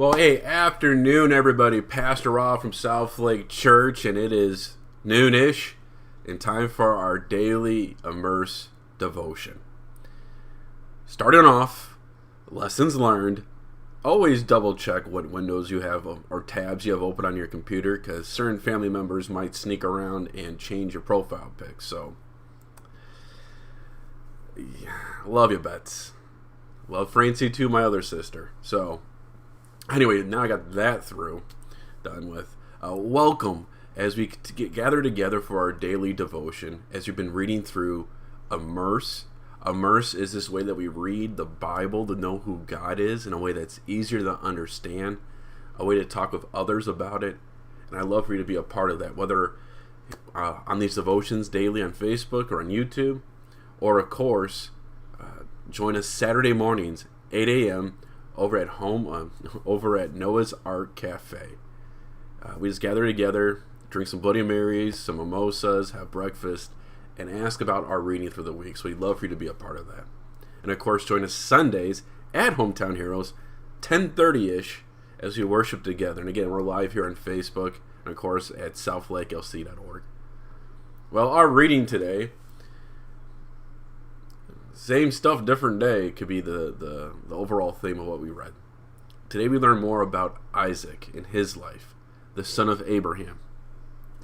Well, hey, afternoon, everybody. Pastor Rob from South Lake Church, and it is noonish, and time for our daily Immerse devotion. Starting off, lessons learned. Always double check what windows you have or tabs you have open on your computer, because certain family members might sneak around and change your profile pic. So, yeah, love you, Bets. Love Francie too, my other sister. So, anyway, now I got that done with. Welcome as we gather together for our daily devotion. As you've been reading through Immerse. Immerse is this way that we read the Bible to know who God is in a way that's easier to understand, a way to talk with others about it. And I love for you to be a part of that, whether on these devotions daily on Facebook or on YouTube, or of course, join us Saturday mornings, 8 a.m. over at Noah's Ark Cafe. We just gather together, drink some Bloody Marys, some mimosas, have breakfast, and ask about our reading for the week. So we'd love for you to be a part of that. And of course, join us Sundays at Hometown Heroes, 10:30-ish, as we worship together. And again, we're live here on Facebook, and of course at southlakelc.org. Well, our reading today, same stuff, different day, could be the overall theme of what we read. Today we learn more about Isaac in his life, the son of Abraham,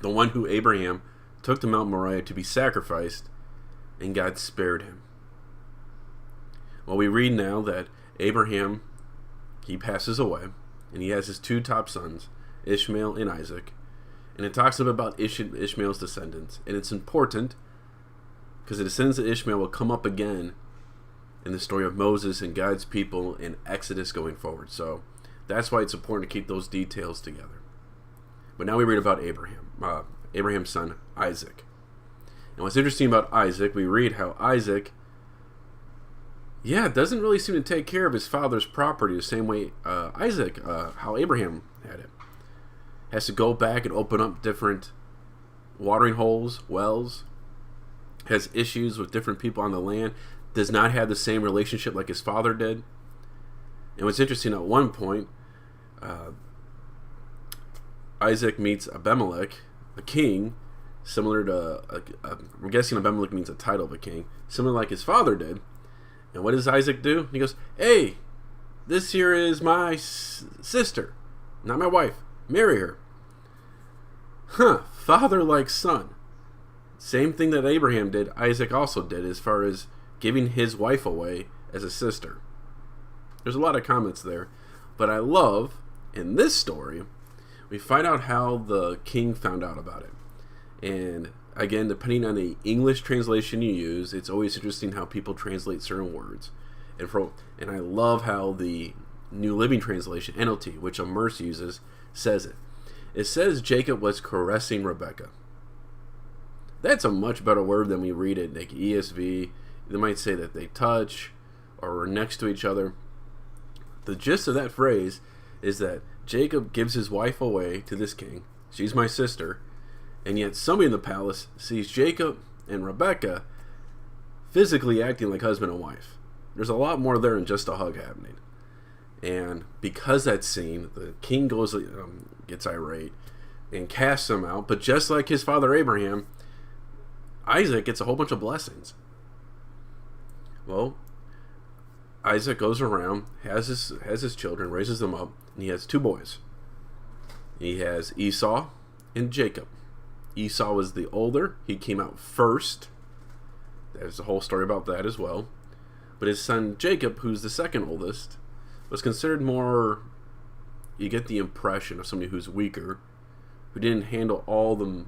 the one who Abraham took to Mount Moriah to be sacrificed, and God spared him. Well, we read now that Abraham, he passes away, and he has his two top sons, Ishmael and Isaac, and it talks about Ishmael's descendants, and it's important because the descendants of Ishmael will come up again in the story of Moses and God's people in Exodus going forward. So that's why it's important to keep those details together. But now we read about Abraham's son, Isaac. And what's interesting about Isaac, we read how Isaac, doesn't really seem to take care of his father's property the same way how Abraham had it. Has to go back and open up different watering holes, wells, has issues with different people on the land, does not have the same relationship like his father did. And what's interesting, at one point, Isaac meets Abimelech, a king, similar to, I'm guessing Abimelech means a title of a king, similar like his father did. And what does Isaac do? He goes, "Hey, this here is my sister, not my wife. Marry her." Father like son. Same thing that Abraham did, Isaac also did, as far as giving his wife away as a sister. There's a lot of comments there, but I love, in this story, we find out how the king found out about it. And again, depending on the English translation you use, it's always interesting how people translate certain words. And I love how the New Living Translation, NLT, which Immerse uses, says it. It says Jacob was caressing Rebekah. That's a much better word than we read it, like ESV. They might say that they touch or were next to each other. The gist of that phrase is that Jacob gives his wife away to this king. She's my sister. And yet somebody in the palace sees Jacob and Rebekah physically acting like husband and wife. There's a lot more there than just a hug happening. And because that's seen, the king gets irate and casts him out. But just like his father Abraham, Isaac gets a whole bunch of blessings. Well, Isaac goes around, has his children, raises them up, and he has two boys. He has Esau and Jacob. Esau was the older. He came out first. There's a whole story about that as well. But his son Jacob, who's the second oldest, was considered more, you get the impression of somebody who's weaker, who didn't handle all the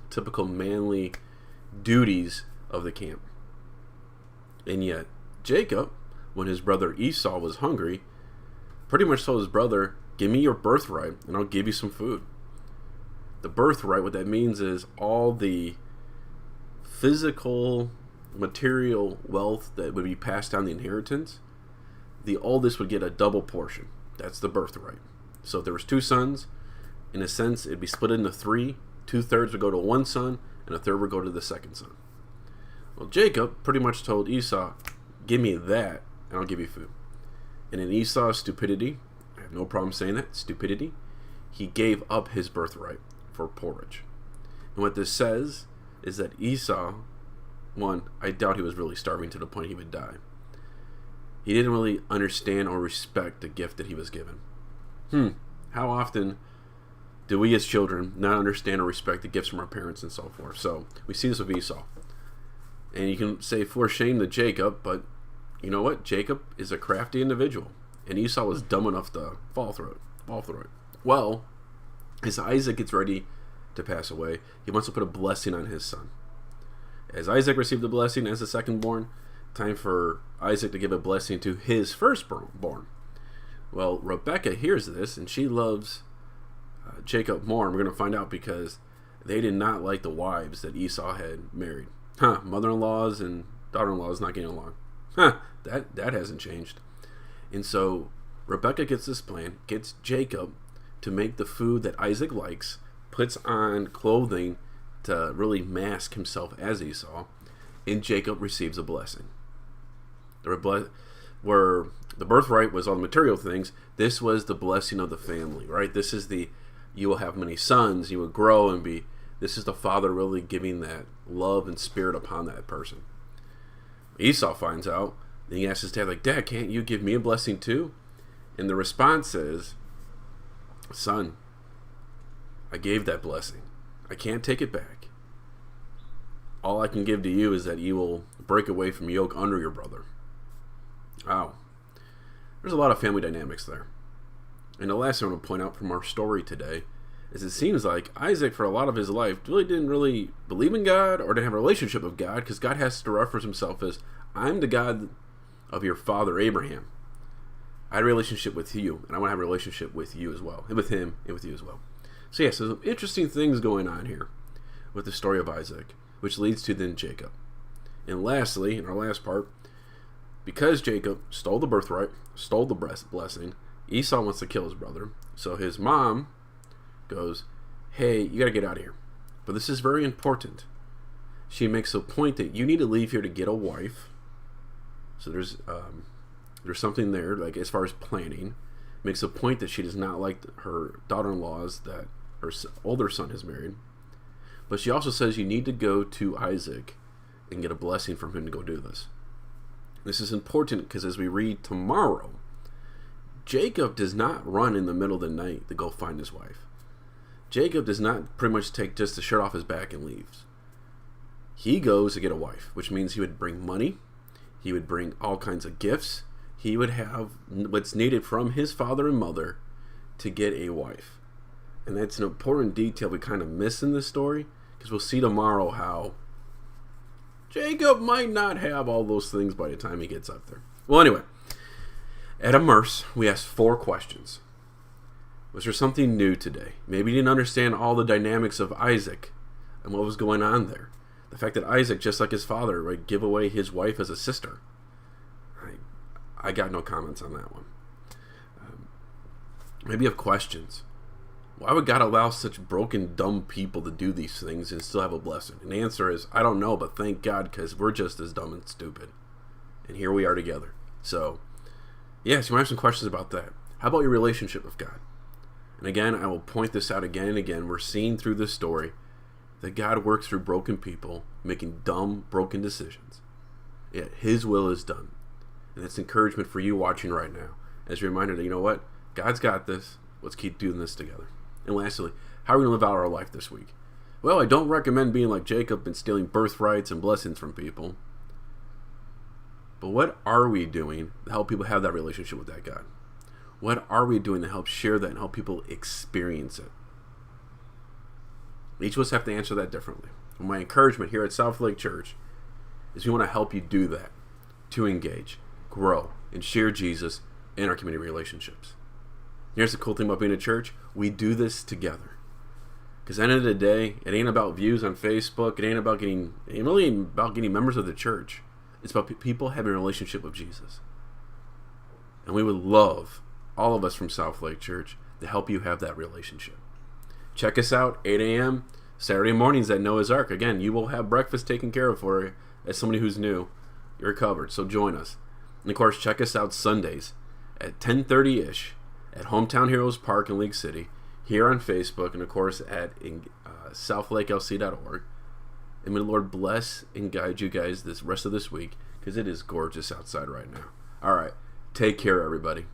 typical manly duties of the camp. And yet Jacob, when his brother Esau was hungry, pretty much told his brother, "Give me your birthright and I'll give you some food." The birthright, what that means is all the physical, material wealth that would be passed down the inheritance, the oldest would get a double portion. That's the birthright. So if there was two sons, in a sense, it'd be split into three. 2/3 would go to one son, and a third would go to the second son. Well, Jacob pretty much told Esau, "Give me that, and I'll give you food." And in Esau's stupidity, have no problem saying that. Stupidity. He gave up his birthright for porridge. And what this says is that Esau, one, I doubt he was really starving to the point he would die. He didn't really understand or respect the gift that he was given. How often do we as children not understand or respect the gifts from our parents and so forth? So we see this with Esau. And you can say for shame to Jacob, but you know what? Jacob is a crafty individual. And Esau was dumb enough to fall through it. Well, as Isaac gets ready to pass away, he wants to put a blessing on his son. As Isaac received the blessing as the second born, time for Isaac to give a blessing to his firstborn. Well, Rebekah hears this, and she loves Jacob more. And we're going to find out because they did not like the wives that Esau had married. Mother-in-laws and daughter-in-laws not getting along. That hasn't changed. And so Rebekah gets this plan, gets Jacob to make the food that Isaac likes, puts on clothing to really mask himself as Esau, and Jacob receives a blessing. Where the birthright was all the material things, this was the blessing of the family, right? This is you will have many sons, you will grow and be, this is the father really giving that love and spirit upon that person. Esau finds out, and he asks his dad, like, Dad, can't you give me a blessing too? And the response is, son, I gave that blessing. I can't take it back. All I can give to you is that you will break away from yoke under your brother. Wow. There's a lot of family dynamics there. And the last thing I want to point out from our story today is it seems like Isaac, for a lot of his life, didn't really believe in God or didn't have a relationship with God, because God has to reference himself as, I'm the God of your father Abraham. I had a relationship with you, and I want to have a relationship with you as well, and with him, and with you as well. So yeah, so some interesting things going on here with the story of Isaac, which leads to then Jacob. And lastly, in our last part, because Jacob stole the birthright, stole the blessing, Esau wants to kill his brother. So his mom goes, hey, you got to get out of here. But this is very important. She makes a point that you need to leave here to get a wife. So there's something there, like as far as planning. Makes a point that she does not like her daughter-in-laws that her older son has married. But she also says you need to go to Isaac and get a blessing from him to go do this. This is important because as we read tomorrow, Jacob does not run in the middle of the night to go find his wife. Jacob does not pretty much take just the shirt off his back and leaves. He goes to get a wife, which means he would bring money. He would bring all kinds of gifts. He would have what's needed from his father and mother to get a wife. And that's an important detail we kind of miss in this story, because we'll see tomorrow how Jacob might not have all those things by the time he gets up there. Well, anyway, at Immerse, we asked 4 questions. Was there something new today? Maybe you didn't understand all the dynamics of Isaac and what was going on there. The fact that Isaac, just like his father, would give away his wife as a sister. I got no comments on that one. Maybe you have questions. Why would God allow such broken, dumb people to do these things and still have a blessing? And the answer is, I don't know, but thank God, because we're just as dumb and stupid. And here we are together. So, yes, you might have some questions about that. How about your relationship with God? And again, I will point this out again and again. We're seeing through this story that God works through broken people making dumb, broken decisions. Yet His will is done. And it's encouragement for you watching right now. As a reminder that, you know what? God's got this. Let's keep doing this together. And lastly, how are we going to live out our life this week? Well, I don't recommend being like Jacob and stealing birthrights and blessings from people. But what are we doing to help people have that relationship with that God? What are we doing to help share that and help people experience it? Each of us have to answer that differently. And my encouragement here at South Lake Church is we want to help you do that, to engage, grow, and share Jesus in our community relationships. Here's the cool thing about being a church. We do this together. Because at the end of the day, it ain't about views on Facebook. It ain't really about getting members of the church. It's about people having a relationship with Jesus. And we would love, all of us from South Lake Church, to help you have that relationship. Check us out, 8 a.m. Saturday mornings at Noah's Ark. Again, you will have breakfast taken care of for you. As somebody who's new, you're covered. So join us. And of course, check us out Sundays at 10:30-ish at Hometown Heroes Park in League City, here on Facebook, and of course at southlakelc.org. And may the Lord bless and guide you guys this rest of this week, because it is gorgeous outside right now. All right. Take care, everybody.